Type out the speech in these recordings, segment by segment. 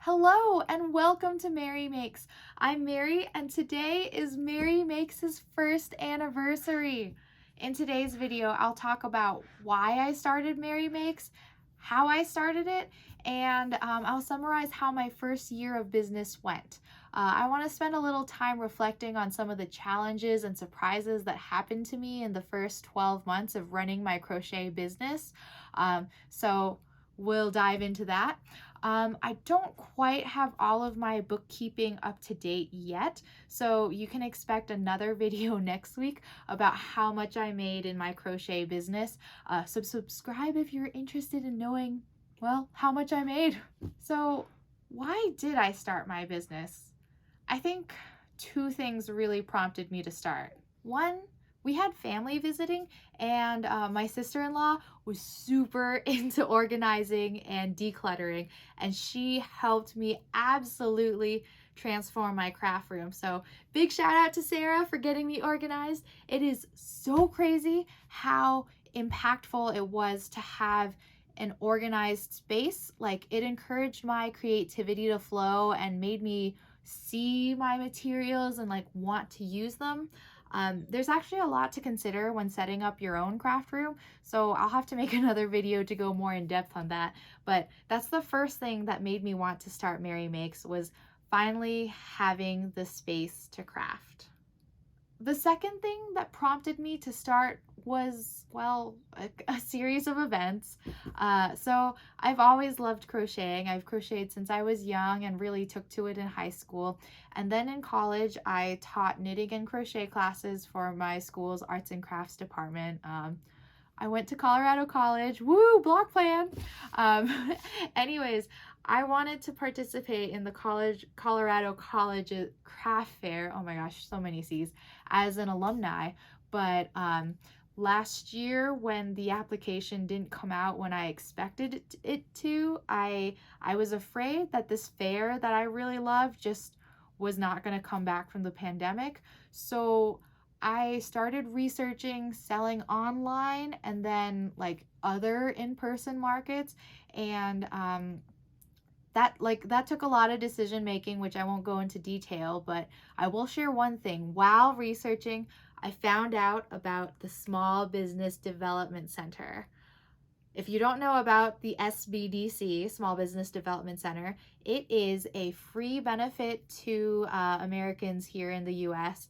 Hello and welcome to Mary Makes. I'm Mary and today is Mary Makes' first anniversary. In today's video, I'll talk about why I started Mary Makes, how I started it, and I'll summarize how my first year of business went. I want to spend a little time reflecting on some of the challenges and surprises that happened to me in the first 12 months of running my crochet business. So we'll dive into that. I don't quite have all of my bookkeeping up to date yet, so you can expect another video next week about how much I made in my crochet business. So subscribe if you're interested in knowing, well, how much I made. So why did I start my business? I think two things really prompted me to start. One, we had family visiting, and my sister-in-law was super into organizing and decluttering, and she helped me absolutely transform my craft room. So big shout out to Sarah for getting me organized. It is so crazy how impactful it was to have an organized space. Like, it encouraged my creativity to flow and made me see my materials and like want to use them. There's actually a lot to consider when setting up your own craft room, so I'll have to make another video to go more in depth on that. But that's the first thing that made me want to start Mary Makes, was finally having the space to craft. The second thing that prompted me to start was, well, a series of events. So I've always loved crocheting. I've crocheted since I was young and really took to it in high school. And then in college, I taught knitting and crochet classes for my school's arts and crafts department. I went to Colorado College. Woo, block plan. Anyways, I wanted to participate in the Colorado College craft fair. Oh my gosh, so many C's, as an alumni. But last year, when the application didn't come out when I expected it to, I was afraid that this fair that I really loved just was not going to come back from the pandemic. So I started researching selling online and then like other in-person markets, and that took a lot of decision making, which I won't go into detail, but I will share one thing. While researching, I found out about the Small Business Development Center. If you don't know about the SBDC, Small Business Development Center, it is a free benefit to Americans here in the US.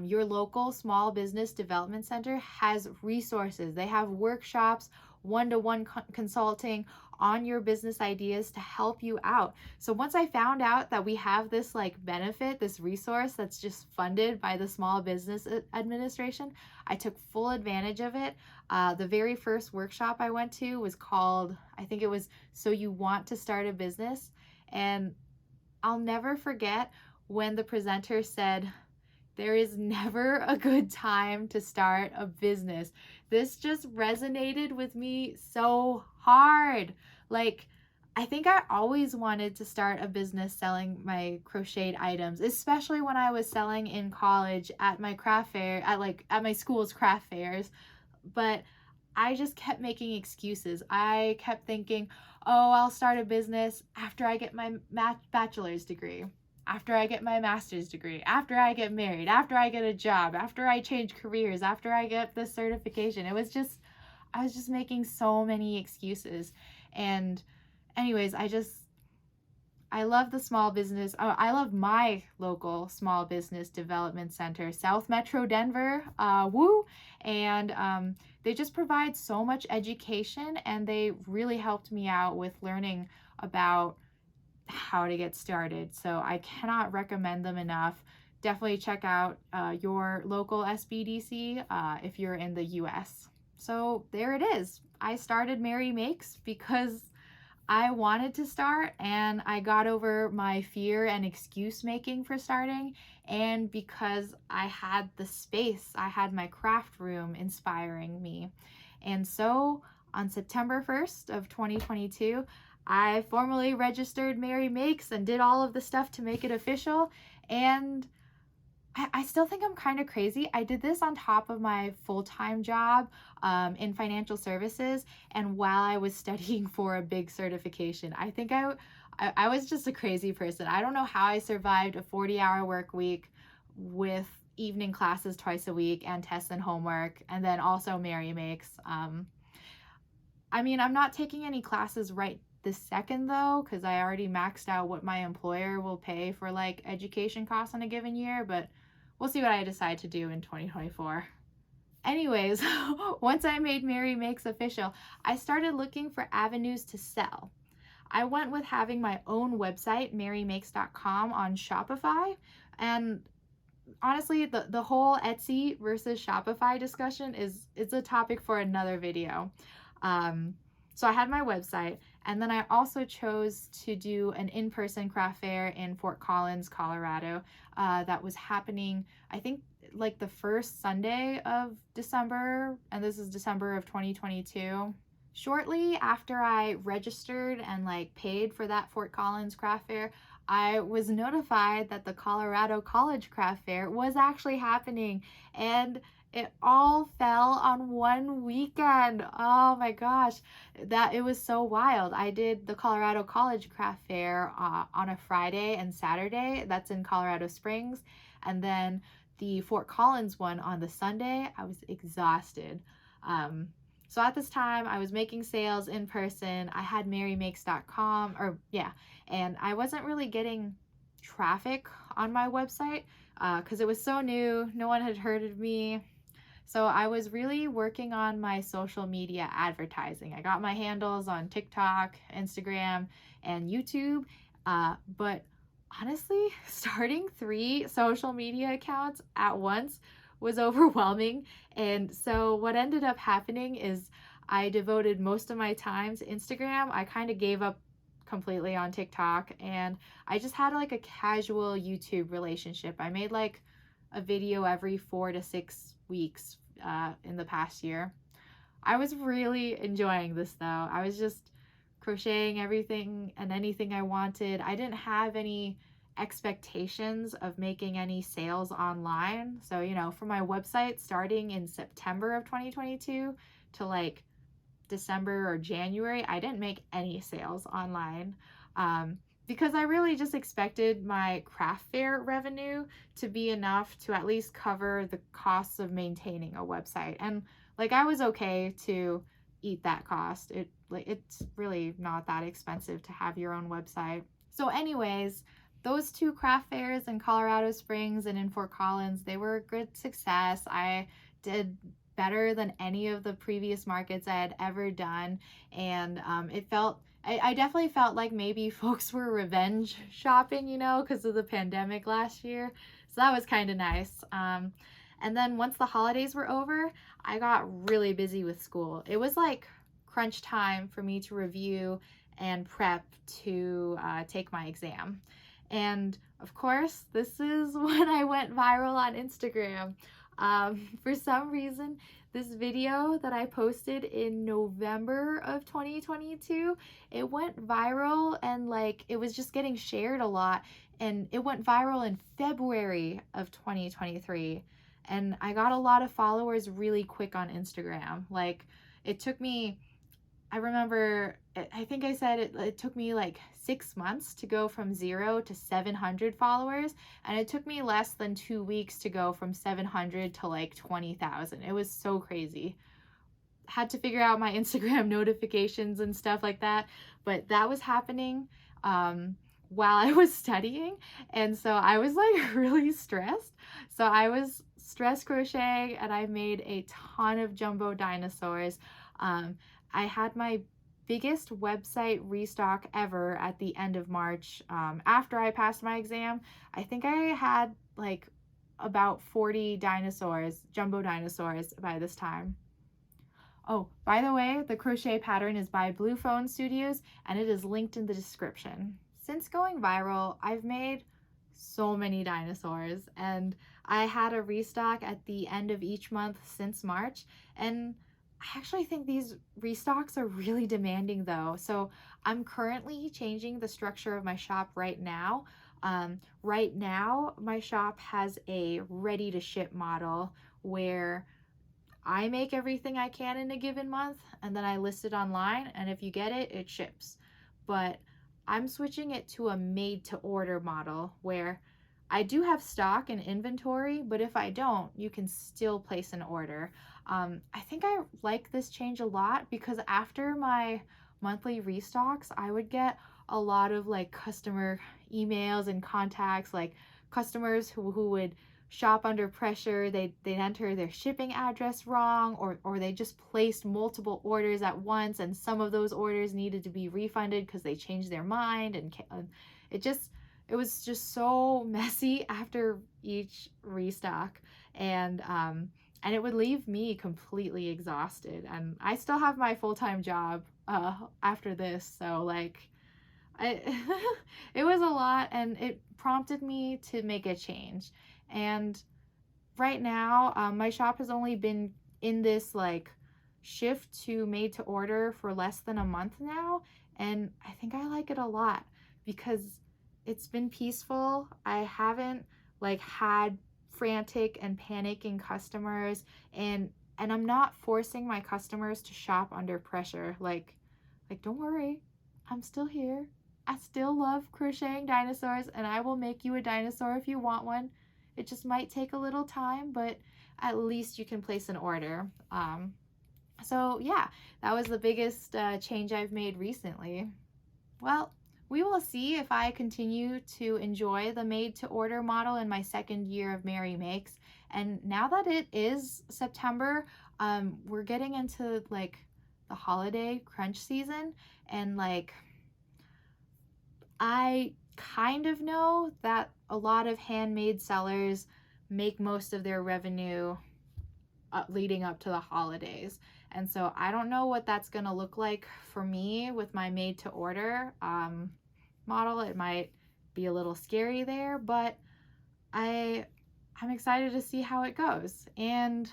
Your local Small Business Development Center has resources. They have workshops, one-to-one consulting on your business ideas to help you out. So once I found out that we have this like benefit, this resource that's just funded by the Small Business Administration, I took full advantage of it. The very first workshop I went to was called, I think it was So You Want to Start a Business. And I'll never forget when the presenter said, "There is never a good time to start a business." This just resonated with me so hard. Like, I think I always wanted to start a business selling my crocheted items, especially when I was selling in college at my craft fair, at my school's craft fairs. But I just kept making excuses. I kept thinking, oh, I'll start a business after I get my bachelor's degree, after I get my master's degree, after I get married, after I get a job, after I change careers, after I get this certification. I was just making so many excuses. And anyways, I love the small business. Oh, I love my local Small Business Development Center, South Metro Denver, woo. And they just provide so much education, and they really helped me out with learning about how to get started. So I cannot recommend them enough. Definitely check out your local SBDC if you're in the US. So there it is. I started Mary Makes because I wanted to start, and I got over my fear and excuse making for starting, and because I had the space, I had my craft room inspiring me. And so on September 1st of 2022, I formally registered Mary Makes and did all of the stuff to make it official. And I still think I'm kind of crazy. I did this on top of my full-time job in financial services, and while I was studying for a big certification. I think I was just a crazy person. I don't know how I survived a 40-hour work week with evening classes twice a week and tests and homework, and then also MerryMakes. I mean, I'm not taking any classes right this second though, because I already maxed out what my employer will pay for like education costs in a given year, but we'll see what I decide to do in 2024. Anyways, once I made MerryMakes official, I started looking for avenues to sell. I went with having my own website, MerryMakes.com, on Shopify. And honestly, the whole Etsy versus Shopify discussion is a topic for another video. So I had my website, and then I also chose to do an in-person craft fair in Fort Collins, Colorado, that was happening, I think, like the first Sunday of December, and this is December of 2022. Shortly after I registered and like paid for that Fort Collins craft fair, I was notified that the Colorado College Craft Fair was actually happening, and it all fell on one weekend. Oh my gosh, that it was so wild. I did the Colorado College Craft Fair on a Friday and Saturday. That's in Colorado Springs, and then the Fort Collins one on the Sunday. I was exhausted. So at this time, I was making sales in person. I had MerryMakes.com, or yeah, and I wasn't really getting traffic on my website because it was so new. No one had heard of me. So I was really working on my social media advertising. I got my handles on TikTok, Instagram, and YouTube. But honestly, starting 3 social media accounts at once was overwhelming. And so what ended up happening is I devoted most of my time to Instagram. I kind of gave up completely on TikTok, and I just had like a casual YouTube relationship. I made like a video every 4 to 6 weeks in the past year. I was really enjoying this though. I was just crocheting everything and anything I wanted. I didn't have any expectations of making any sales online. So, you know, for my website starting in September of 2022 to like December or January, I didn't make any sales online because I really just expected my craft fair revenue to be enough to at least cover the costs of maintaining a website. And like I was okay to eat that cost. It's really not that expensive to have your own website. So anyways, those 2 craft fairs in Colorado Springs and in Fort Collins, they were a good success. I did better than any of the previous markets I had ever done, and I definitely felt like maybe folks were revenge shopping, you know, because of the pandemic last year. So that was kind of nice. And then once the holidays were over, I got really busy with school. It was like crunch time for me to review and prep to take my exam. And of course, this is when I went viral on Instagram. For some reason, this video that I posted in November of 2022, it went viral, and like it was just getting shared a lot, and it went viral in February of 2023. And I got a lot of followers really quick on Instagram. Like it took me, I remember, I think I said it took me like 6 months to go from 0 to 700 followers, and it took me less than 2 weeks to go from 700 to like 20,000. It was so crazy. Had to figure out my Instagram notifications and stuff like that, but that was happening while I was studying, and so I was like really stressed. So I was stress crocheting, and I made a ton of jumbo dinosaurs. I had my biggest website restock ever at the end of March after I passed my exam. I think I had like about 40 dinosaurs, jumbo dinosaurs by this time. Oh, by the way, the crochet pattern is by Blue Phone Studios, and it is linked in the description. Since going viral, I've made so many dinosaurs, and I had a restock at the end of each month since March, and I actually think these restocks are really demanding though. So I'm currently changing the structure of my shop right now. Right now, my shop has a ready to ship model where I make everything I can in a given month, and then I list it online, and if you get it, it ships. But I'm switching it to a made to order model where I do have stock and inventory, but if I don't, you can still place an order. I think I like this change a lot because after my monthly restocks, I would get a lot of like customer emails and contacts, like customers who would shop under pressure. They'd enter their shipping address wrong, or they just placed multiple orders at once, and some of those orders needed to be refunded because they changed their mind, and it just it was just so messy after each restock, and it would leave me completely exhausted. And I still have my full-time job after this, so like I it was a lot, and it prompted me to make a change. And right now, my shop has only been in this like shift to made to order for less than a month now, and I think I like it a lot because it's been peaceful. I haven't like had frantic and panicking customers, and I'm not forcing my customers to shop under pressure. Like don't worry, I'm still here. I still love crocheting dinosaurs, and I will make you a dinosaur if you want one. It just might take a little time, but at least you can place an order. So yeah, that was the biggest change I've made recently. Well, we will see if I continue to enjoy the made to order model in my second year of MerryMakes. And now that it is September, we're getting into like the holiday crunch season, and like I kind of know that a lot of handmade sellers make most of their revenue leading up to the holidays. And so I don't know what that's going to look like for me with my made to order model. It might be a little scary there, but I'm excited to see how it goes. And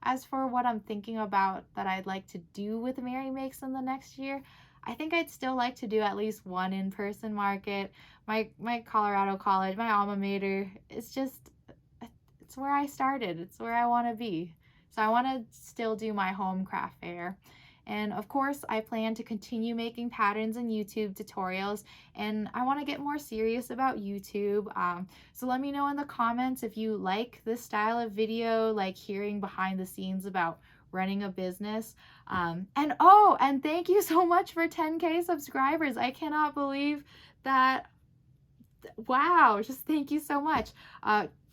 as for what I'm thinking about that I'd like to do with MerryMakes in the next year, I think I'd still like to do at least one in-person market. My Colorado college, my alma mater, it's where I started. It's where I want to be. So I want to still do my home craft fair. And of course, I plan to continue making patterns and YouTube tutorials, and I want to get more serious about YouTube. So let me know in the comments if you like this style of video, like hearing behind the scenes about running a business. And thank you so much for 10K subscribers. I cannot believe that. Wow, just thank you so much.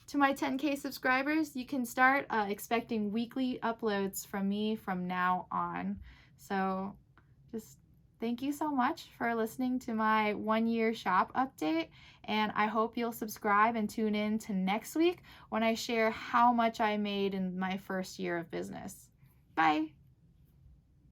To my 10K subscribers, you can start expecting weekly uploads from me from now on. So just thank you so much for listening to my 1-year shop update, and I hope you'll subscribe and tune in to next week when I share how much I made in my first year of business. Bye.